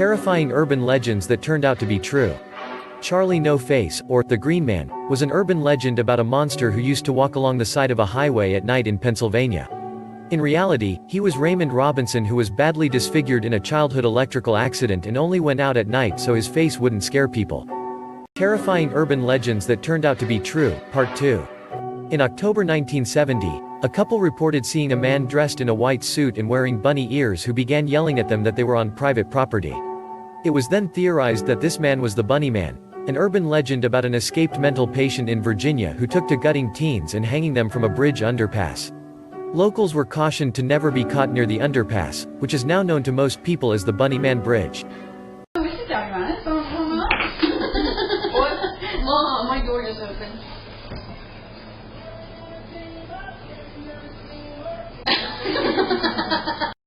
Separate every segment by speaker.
Speaker 1: Terrifying urban legends that turned out to be true. Charlie No Face, or the Green Man, was an urban legend about a monster who used to walk along the side of a highway at night in Pennsylvania. In reality, he was Raymond Robinson, who was badly disfigured in a childhood electrical accident and only went out at night so his face wouldn't scare people. Terrifying urban legends that turned out to be true, Part 2. In October 1970, a couple reported seeing a man dressed in a white suit and wearing bunny ears who began yelling at them that they were on private property. It was then theorized that this man was the Bunny Man, an urban legend about an escaped mental patient in Virginia who took to gutting teens and hanging them from a bridge underpass. Locals were cautioned to never be caught near the underpass, which is now known to most people as the Bunny Man Bridge.
Speaker 2: We can talk about it. What? Mom, my door is open.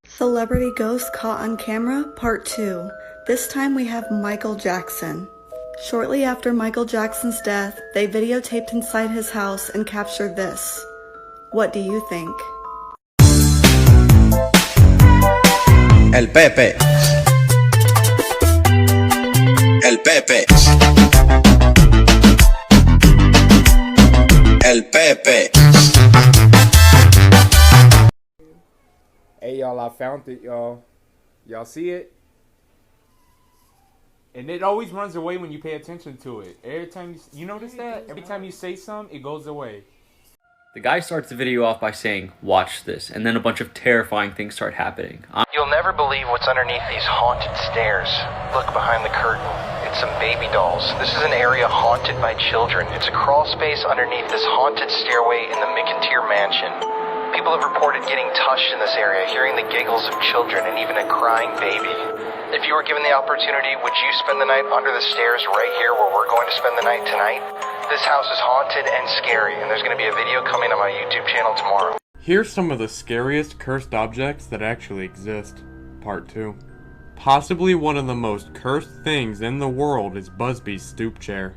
Speaker 3: Celebrity Ghost Caught on Camera, Part 2. This time we have Michael Jackson. Shortly after Michael Jackson's death, they videotaped inside his house and captured this. What do you think?
Speaker 4: El Pepe. El Pepe. El Pepe.
Speaker 5: Hey y'all, I found it, y'all. Y'all see it? And it always runs away when you pay attention to it. Every time you notice that? Every time you say something, it goes away.
Speaker 6: The guy starts the video off by saying, "Watch this," and then a bunch of terrifying things start happening.
Speaker 7: You'll never believe what's underneath these haunted stairs. Look behind the curtain. It's some baby dolls. This is an area haunted by children. It's a crawl space underneath this haunted stairway in the McIntyre mansion. People have reported getting touched in this area, hearing the giggles of children and even a crying baby. If you were given the opportunity, would you spend the night under the stairs right here where we're going to spend the night tonight? This house is haunted and scary, and there's going to be a video coming on my YouTube channel tomorrow.
Speaker 8: Here's some of the scariest cursed objects that actually exist. Part 2. Possibly one of the most cursed things in the world is Busby's stoop chair.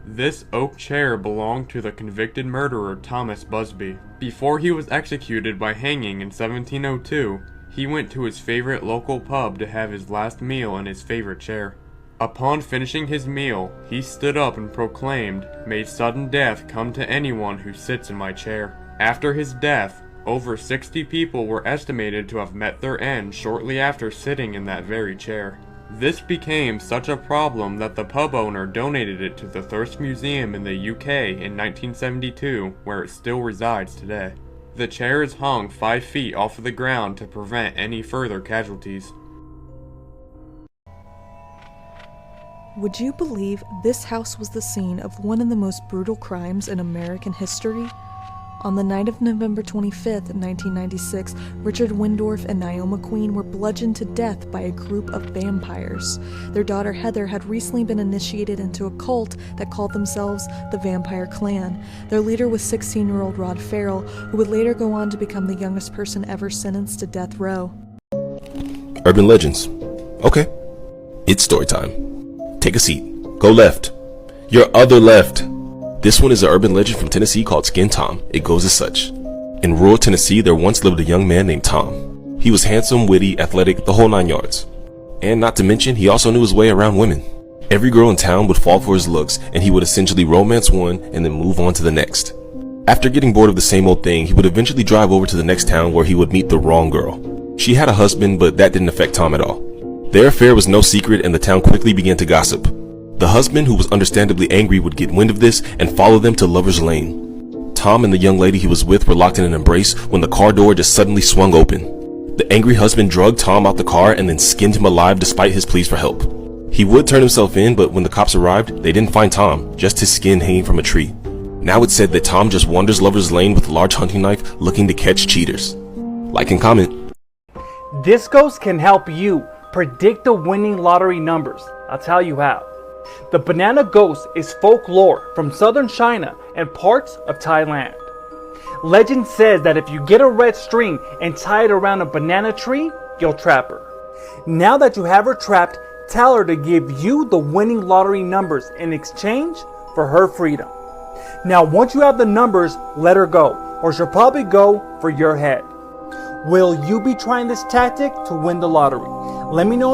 Speaker 8: This oak chair belonged to the convicted murderer Thomas Busby. Before he was executed by hanging in 1702, he went to his favorite local pub to have his last meal in his favorite chair. Upon finishing his meal, he stood up and proclaimed, "May sudden death come to anyone who sits in my chair." After his death, over 60 people were estimated to have met their end shortly after sitting in that very chair. This became such a problem that the pub owner donated it to the Thirst Museum in the UK in 1972, where it still resides today. The chair is hung 5 feet off of the ground to prevent any further casualties.
Speaker 9: Would you believe this house was the scene of one of the most brutal crimes in American history? On the night of November 25th, 1996, Richard Windorf and Naoma Queen were bludgeoned to death by a group of vampires. Their daughter Heather had recently been initiated into a cult that called themselves the Vampire Clan. Their leader was 16-year-old Rod Farrell, who would later go on to become the youngest person ever sentenced to death row.
Speaker 10: Urban legends. Okay. It's story time. Take a seat. Go left. Your other left. This one is an urban legend from Tennessee called Skin Tom. It goes as such. In rural Tennessee, there once lived a young man named Tom. He was handsome, witty, athletic, the whole 9 yards. And not to mention, he also knew his way around women. Every girl in town would fall for his looks, and he would essentially romance one and then move on to the next. After getting bored of the same old thing, he would eventually drive over to the next town where he would meet the wrong girl. She had a husband, but that didn't affect Tom at all. Their affair was no secret, and the town quickly began to gossip. The husband, who was understandably angry, would get wind of this and follow them to Lover's Lane. Tom and the young lady he was with were locked in an embrace when the car door just suddenly swung open. The angry husband dragged Tom out the car and then skinned him alive despite his pleas for help. He would turn himself in, but when the cops arrived, they didn't find Tom, just his skin hanging from a tree. Now it's said that Tom just wanders Lover's Lane with a large hunting knife looking to catch cheaters. Like and comment.
Speaker 11: This ghost can help you predict the winning lottery numbers. I'll tell you how. The banana ghost is folklore from southern China and parts of Thailand. Legend says that if you get a red string and tie it around a banana tree, you'll trap her. Now that you have her trapped, tell her to give you the winning lottery numbers in exchange for her freedom. Now once you have the numbers, let her go, or she'll probably go for your head. Will you be trying this tactic to win the lottery? Let me know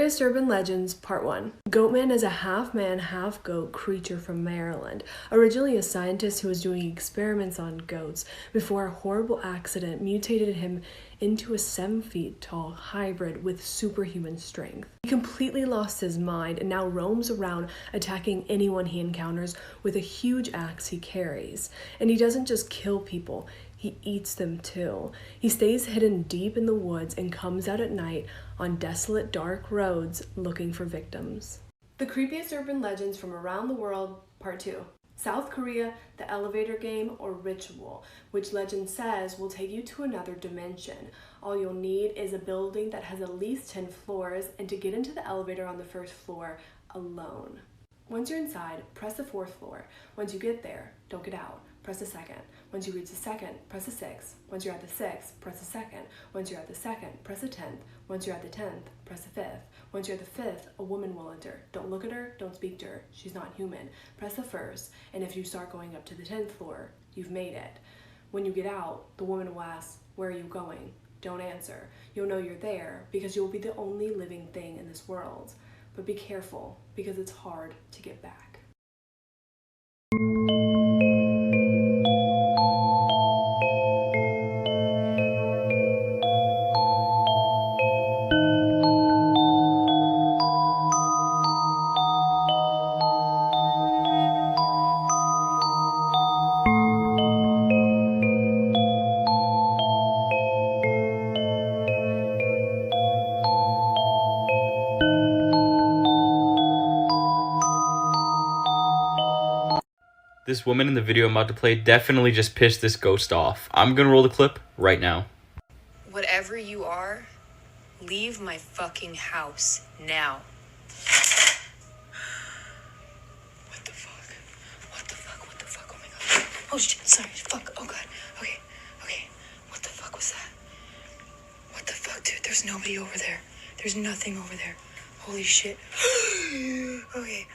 Speaker 12: Creepiest Urban Legends, Part 1. Goatman is a half-man, half-goat creature from Maryland, originally a scientist who was doing experiments on goats before a horrible accident mutated him into a 7-feet-tall hybrid with superhuman strength. He completely lost his mind and now roams around attacking anyone he encounters with a huge axe he carries. And he doesn't just kill people, he eats them too. He stays hidden deep in the woods and comes out at night on desolate, dark roads looking for victims. The Creepiest Urban Legends from Around the World, Part 2. South Korea, the elevator game or ritual, which legend says will take you to another dimension. All you'll need is a building that has at least 10 floors and to get into the elevator on the first floor alone. Once you're inside, press the 4th floor. Once you get there, don't get out. Press the 2nd. Once you reach the 2nd, press the 6th. Once you're at the 6th, press the 2nd. Once you're at the 2nd, press the 10th. Once you're at the 10th, press the 5th. Once you're at the 5th, a woman will enter. Don't look at her, don't speak to her. She's not human. Press the 1st, and if you start going up to the 10th floor, you've made it. When you get out, the woman will ask, "Where are you going?" Don't answer. You'll know you're there because you'll be the only living thing in this world. But be careful because it's hard to get back.
Speaker 6: This woman in the video I'm about to play definitely just pissed this ghost off. I'm gonna roll the clip right now.
Speaker 13: Whatever you are, leave my fucking house now. What the fuck? What the fuck? What the fuck? Oh my god. Oh shit, sorry. Fuck. Oh god. Okay. Okay. What the fuck was that? What the fuck, dude? There's nobody over there. There's nothing over there. Holy shit. Okay.